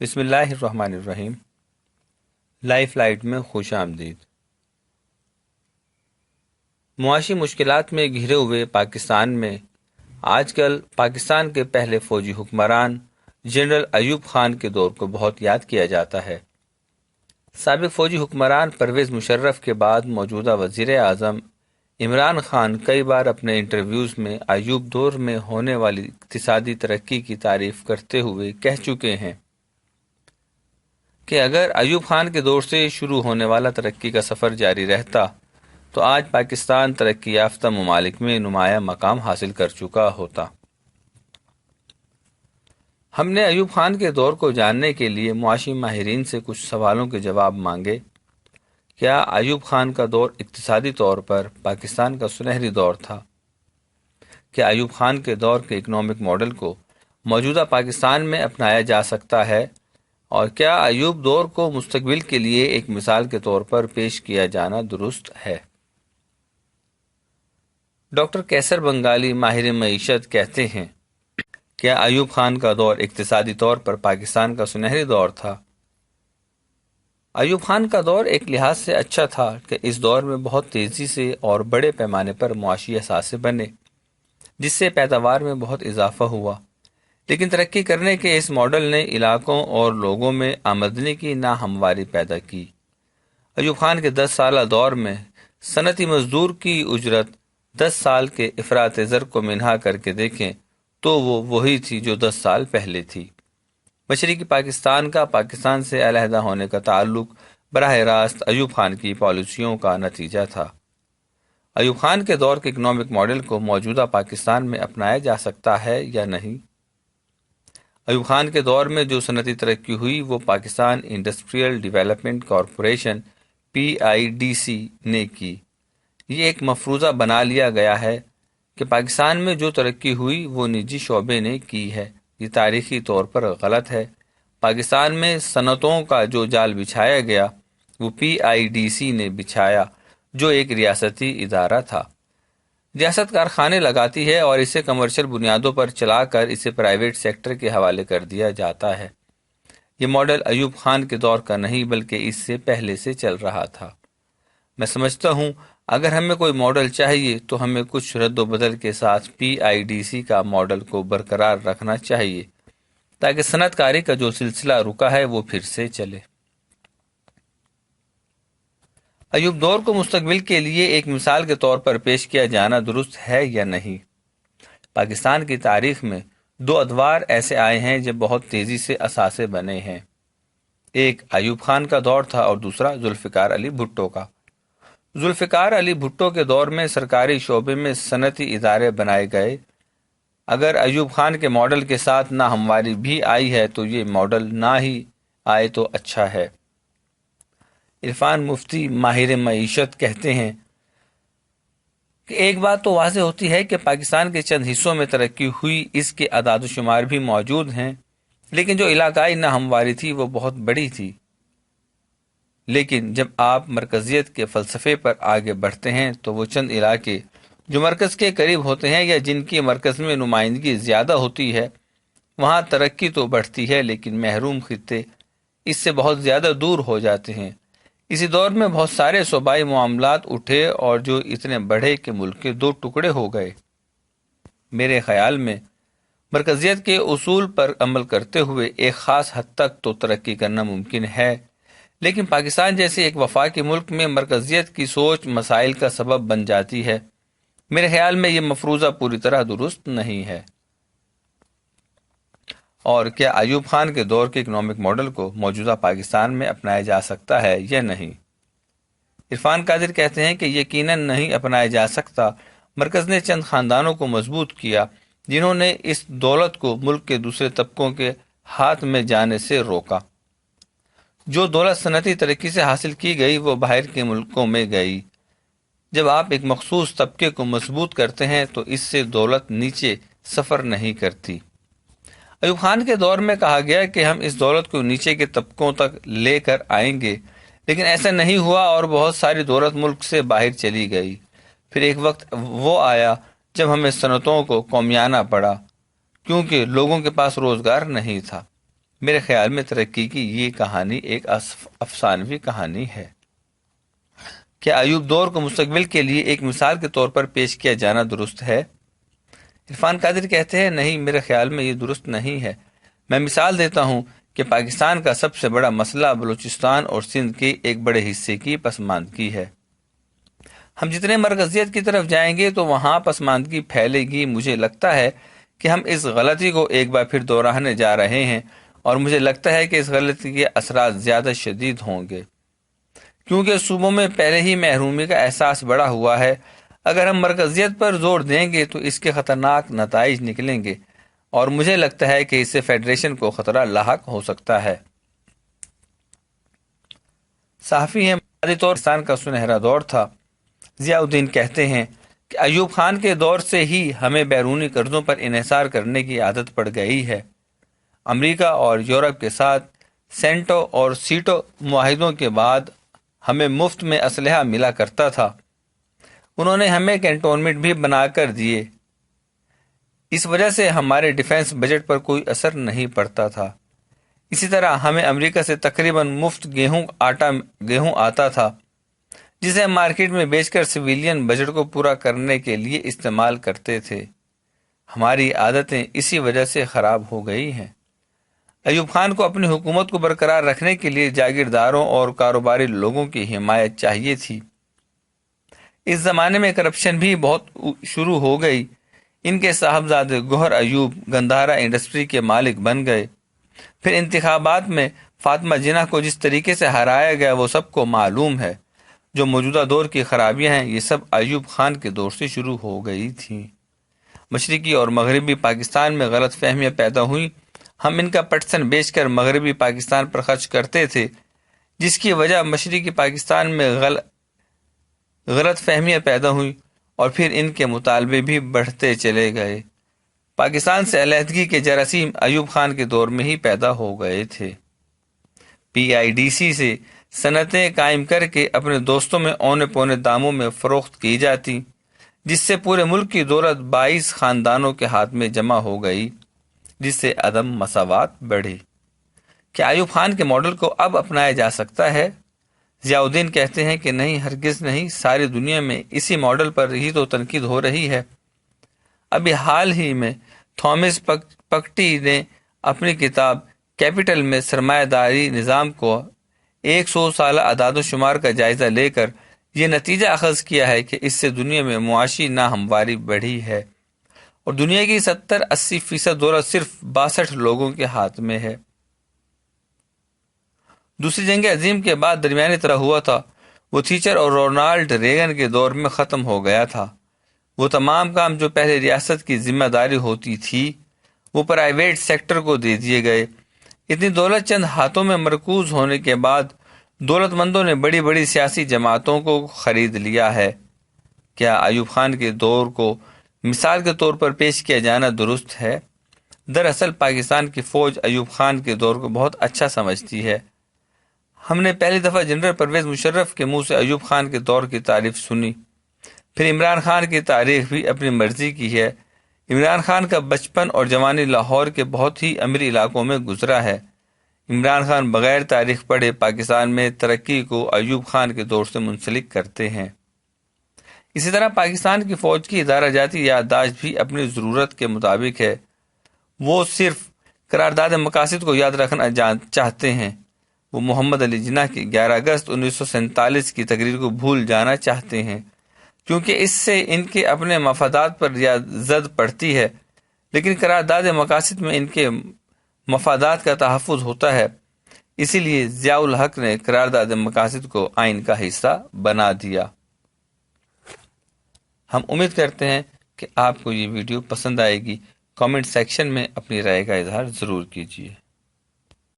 بسم اللہ الرحمن الرحیم۔ لائف لائٹ میں خوش آمدید۔ معاشی مشکلات میں گھرے ہوئے پاکستان میں آج کل پاکستان کے پہلے فوجی حکمران جنرل ایوب خان کے دور کو بہت یاد کیا جاتا ہے۔ سابق فوجی حکمران پرویز مشرف کے بعد موجودہ وزیر اعظم عمران خان کئی بار اپنے انٹرویوز میں ایوب دور میں ہونے والی اقتصادی ترقی کی تعریف کرتے ہوئے کہہ چکے ہیں کہ اگر ایوب خان کے دور سے شروع ہونے والا ترقی کا سفر جاری رہتا تو آج پاکستان ترقی یافتہ ممالک میں نمایاں مقام حاصل کر چکا ہوتا۔ ہم نے ایوب خان کے دور کو جاننے کے لیے معاشی ماہرین سے کچھ سوالوں کے جواب مانگے۔ کیا ایوب خان کا دور اقتصادی طور پر پاکستان کا سنہری دور تھا؟ کیا ایوب خان کے دور کے اکنامک ماڈل کو موجودہ پاکستان میں اپنایا جا سکتا ہے؟ اور کیا ایوب دور کو مستقبل کے لیے ایک مثال کے طور پر پیش کیا جانا درست ہے؟ ڈاکٹر کیسر بنگالی ماہر معیشت کہتے ہیں، کیا ایوب خان کا دور اقتصادی طور پر پاکستان کا سنہری دور تھا؟ ایوب خان کا دور ایک لحاظ سے اچھا تھا کہ اس دور میں بہت تیزی سے اور بڑے پیمانے پر معاشی اثاثے بنے، جس سے پیداوار میں بہت اضافہ ہوا، لیکن ترقی کرنے کے اس ماڈل نے علاقوں اور لوگوں میں آمدنی کی ناہمواری پیدا کی۔ ایوب خان کے 10 سالہ دور میں صنعتی مزدور کی اجرت 10 سال کے افراط زر کو منہا کر کے دیکھیں تو وہ وہی تھی جو 10 سال پہلے تھی۔ مشرقی پاکستان کا پاکستان سے علیحدہ ہونے کا تعلق براہ راست ایوب خان کی پالیسیوں کا نتیجہ تھا۔ ایوب خان کے دور کے اکنامک ماڈل کو موجودہ پاکستان میں اپنایا جا سکتا ہے یا نہیں؟ ایوب خان کے دور میں جو صنعتی ترقی ہوئی وہ Pakistan industrial development corporation PIDC نے کی۔ یہ ایک مفروضہ بنا لیا گیا ہے کہ پاکستان میں جو ترقی ہوئی وہ نجی شعبے نے کی ہے۔ یہ تاریخی طور پر غلط ہے۔ پاکستان میں صنعتوں کا جو جال بچھایا گیا وہ PIDC نے بچھایا، جو ایک ریاستی ادارہ تھا۔ ریاست کارخانے لگاتی ہے اور اسے کمرشل بنیادوں پر چلا کر اسے پرائیویٹ سیکٹر کے حوالے کر دیا جاتا ہے۔ یہ ماڈل ایوب خان کے دور کا نہیں بلکہ اس سے پہلے سے چل رہا تھا۔ میں سمجھتا ہوں اگر ہمیں کوئی ماڈل چاہیے تو ہمیں کچھ رد و بدل کے ساتھ PIDC کا ماڈل کو برقرار رکھنا چاہیے تاکہ صنعت کاری کا جو سلسلہ رکا ہے وہ پھر سے چلے۔ ایوب دور کو مستقبل کے لیے ایک مثال کے طور پر پیش کیا جانا درست ہے یا نہیں؟ پاکستان کی تاریخ میں 2 ادوار ایسے آئے ہیں جب بہت تیزی سے اثاثے بنے ہیں۔ ایک ایوب خان کا دور تھا اور دوسرا ذوالفقار علی بھٹو کا۔ ذوالفقار علی بھٹو کے دور میں سرکاری شعبے میں صنعتی ادارے بنائے گئے۔ اگر ایوب خان کے ماڈل کے ساتھ ناہمواری بھی آئی ہے تو یہ ماڈل نہ ہی آئے تو اچھا ہے۔ عرفان مفتی ماہر معیشت کہتے ہیں کہ ایک بات تو واضح ہوتی ہے کہ پاکستان کے چند حصوں میں ترقی ہوئی، اس کے اعداد و شمار بھی موجود ہیں، لیکن جو علاقائی ناہمواری تھی وہ بہت بڑی تھی۔ لیکن جب آپ مرکزیت کے فلسفے پر آگے بڑھتے ہیں تو وہ چند علاقے جو مرکز کے قریب ہوتے ہیں یا جن کی مرکز میں نمائندگی زیادہ ہوتی ہے، وہاں ترقی تو بڑھتی ہے لیکن محروم خطے اس سے بہت زیادہ دور ہو جاتے ہیں۔ اسی دور میں بہت سارے صوبائی معاملات اٹھے اور جو اتنے بڑھے کہ ملک کے 2 ٹکڑے ہو گئے۔ میرے خیال میں مرکزیت کے اصول پر عمل کرتے ہوئے ایک خاص حد تک تو ترقی کرنا ممکن ہے، لیکن پاکستان جیسے ایک وفاقی ملک میں مرکزیت کی سوچ مسائل کا سبب بن جاتی ہے۔ میرے خیال میں یہ مفروضہ پوری طرح درست نہیں ہے۔ اور کیا ایوب خان کے دور کے اکنامک ماڈل کو موجودہ پاکستان میں اپنایا جا سکتا ہے یا نہیں؟ عرفان قادر کہتے ہیں کہ یقیناً نہیں اپنایا جا سکتا۔ مرکز نے چند خاندانوں کو مضبوط کیا جنہوں نے اس دولت کو ملک کے دوسرے طبقوں کے ہاتھ میں جانے سے روکا۔ جو دولت صنعتی ترقی سے حاصل کی گئی وہ باہر کے ملکوں میں گئی۔ جب آپ ایک مخصوص طبقے کو مضبوط کرتے ہیں تو اس سے دولت نیچے سفر نہیں کرتی۔ ایوب خان کے دور میں کہا گیا کہ ہم اس دولت کو نیچے کے طبقوں تک لے کر آئیں گے، لیکن ایسا نہیں ہوا اور بہت ساری دولت ملک سے باہر چلی گئی۔ پھر ایک وقت وہ آیا جب ہمیں صنعتوں کو قومیانہ پڑا کیونکہ لوگوں کے پاس روزگار نہیں تھا۔ میرے خیال میں ترقی کی یہ کہانی ایک افسانوی کہانی ہے۔ کیا ایوب دور کو مستقبل کے لیے ایک مثال کے طور پر پیش کیا جانا درست ہے؟ عرفان قادری کہتے ہیں نہیں، میرے خیال میں یہ درست نہیں ہے۔ میں مثال دیتا ہوں کہ پاکستان کا سب سے بڑا مسئلہ بلوچستان اور سندھ کے ایک بڑے حصے کی پسماندگی ہے۔ ہم جتنے مرکزیت کی طرف جائیں گے تو وہاں پسماندگی پھیلے گی۔ مجھے لگتا ہے کہ ہم اس غلطی کو ایک بار پھر دہرانے جا رہے ہیں، اور مجھے لگتا ہے کہ اس غلطی کے اثرات زیادہ شدید ہوں گے، کیونکہ صوبوں میں پہلے ہی محرومی کا احساس بڑا ہوا ہے۔ اگر ہم مرکزیت پر زور دیں گے تو اس کے خطرناک نتائج نکلیں گے، اور مجھے لگتا ہے کہ اس سے فیڈریشن کو خطرہ لاحق ہو سکتا ہے۔ صحافی ہیں، بنیادی طور پر پاکستان کا سنہرا دور تھا۔ ضیاء الدین کہتے ہیں کہ ایوب خان کے دور سے ہی ہمیں بیرونی قرضوں پر انحصار کرنے کی عادت پڑ گئی ہے۔ امریکہ اور یورپ کے ساتھ سینٹو اور سیٹو معاہدوں کے بعد ہمیں مفت میں اسلحہ ملا کرتا تھا۔ انہوں نے ہمیں کینٹونمنٹ بھی بنا کر دیے۔ اس وجہ سے ہمارے ڈیفنس بجٹ پر کوئی اثر نہیں پڑتا تھا۔ اسی طرح ہمیں امریکہ سے تقریباً مفت گیہوں آتا تھا، جسے ہم مارکیٹ میں بیچ کر سویلین بجٹ کو پورا کرنے کے لیے استعمال کرتے تھے۔ ہماری عادتیں اسی وجہ سے خراب ہو گئی ہیں۔ ایوب خان کو اپنی حکومت کو برقرار رکھنے کے لیے جاگیرداروں اور کاروباری لوگوں کی حمایت چاہیے تھی۔ اس زمانے میں کرپشن بھی بہت شروع ہو گئی۔ ان کے صاحبزادے گوہر ایوب گندھارا انڈسٹری کے مالک بن گئے۔ پھر انتخابات میں فاطمہ جناح کو جس طریقے سے ہرایا گیا وہ سب کو معلوم ہے۔ جو موجودہ دور کی خرابیاں ہیں یہ سب ایوب خان کے دور سے شروع ہو گئی تھیں۔ مشرقی اور مغربی پاکستان میں غلط فہمیاں پیدا ہوئیں۔ ہم ان کا پٹسن بیچ کر مغربی پاکستان پر خرچ کرتے تھے، جس کی وجہ مشرقی پاکستان میں غلط فہمیاں پیدا ہوئیں، اور پھر ان کے مطالبے بھی بڑھتے چلے گئے۔ پاکستان سے علیحدگی کے جراثیم ایوب خان کے دور میں ہی پیدا ہو گئے تھے۔ PIDC سے صنعتیں قائم کر کے اپنے دوستوں میں اونے پونے داموں میں فروخت کی جاتی، جس سے پورے ملک کی دولت 22 خاندانوں کے ہاتھ میں جمع ہو گئی، جس سے عدم مساوات بڑھی۔ کیا ایوب خان کے ماڈل کو اب اپنایا جا سکتا ہے؟ ضیاء الدین کہتے ہیں کہ نہیں، ہرگز نہیں۔ ساری دنیا میں اسی ماڈل پر ہی تو تنقید ہو رہی ہے۔ ابھی حال ہی میں تھامس پکٹی نے اپنی کتاب کیپٹل میں سرمایہ داری نظام کو 100 سالہ اعداد و شمار کا جائزہ لے کر یہ نتیجہ اخذ کیا ہے کہ اس سے دنیا میں معاشی ناہمواری بڑھی ہے، اور دنیا کی 70-80% دولت صرف 62 لوگوں کے ہاتھ میں ہے۔ دوسری جنگ عظیم کے بعد درمیانی طرح ہوا تھا، وہ تھیچر اور رونالڈ ریگن کے دور میں ختم ہو گیا تھا۔ وہ تمام کام جو پہلے ریاست کی ذمہ داری ہوتی تھی وہ پرائیویٹ سیکٹر کو دے دیے گئے۔ اتنی دولت چند ہاتھوں میں مرکوز ہونے کے بعد دولت مندوں نے بڑی بڑی سیاسی جماعتوں کو خرید لیا ہے۔ کیا ایوب خان کے دور کو مثال کے طور پر پیش کیا جانا درست ہے؟ دراصل پاکستان کی فوج ایوب خان کے دور کو بہت اچھا سمجھتی ہے۔ ہم نے پہلی دفعہ جنرل پرویز مشرف کے منہ سے ایوب خان کے دور کی تعریف سنی۔ پھر عمران خان کی تاریخ بھی اپنی مرضی کی ہے۔ عمران خان کا بچپن اور جوانی لاہور کے بہت ہی امیر علاقوں میں گزرا ہے۔ عمران خان بغیر تاریخ پڑھے پاکستان میں ترقی کو ایوب خان کے دور سے منسلک کرتے ہیں۔ اسی طرح پاکستان کی فوج کی ادارہ جاتی یادداشت بھی اپنی ضرورت کے مطابق ہے۔ وہ صرف قرارداد مقاصد کو یاد رکھنا چاہتے ہیں۔ وہ محمد علی جناح کی 11 اگست 1947 کی تقریر کو بھول جانا چاہتے ہیں، کیونکہ اس سے ان کے اپنے مفادات پر زد پڑتی ہے، لیکن قرارداد مقاصد میں ان کے مفادات کا تحفظ ہوتا ہے۔ اسی لیے ضیاء الحق نے قرارداد مقاصد کو آئین کا حصہ بنا دیا۔ ہم امید کرتے ہیں کہ آپ کو یہ ویڈیو پسند آئے گی۔ کامنٹ سیکشن میں اپنی رائے کا اظہار ضرور کیجیے۔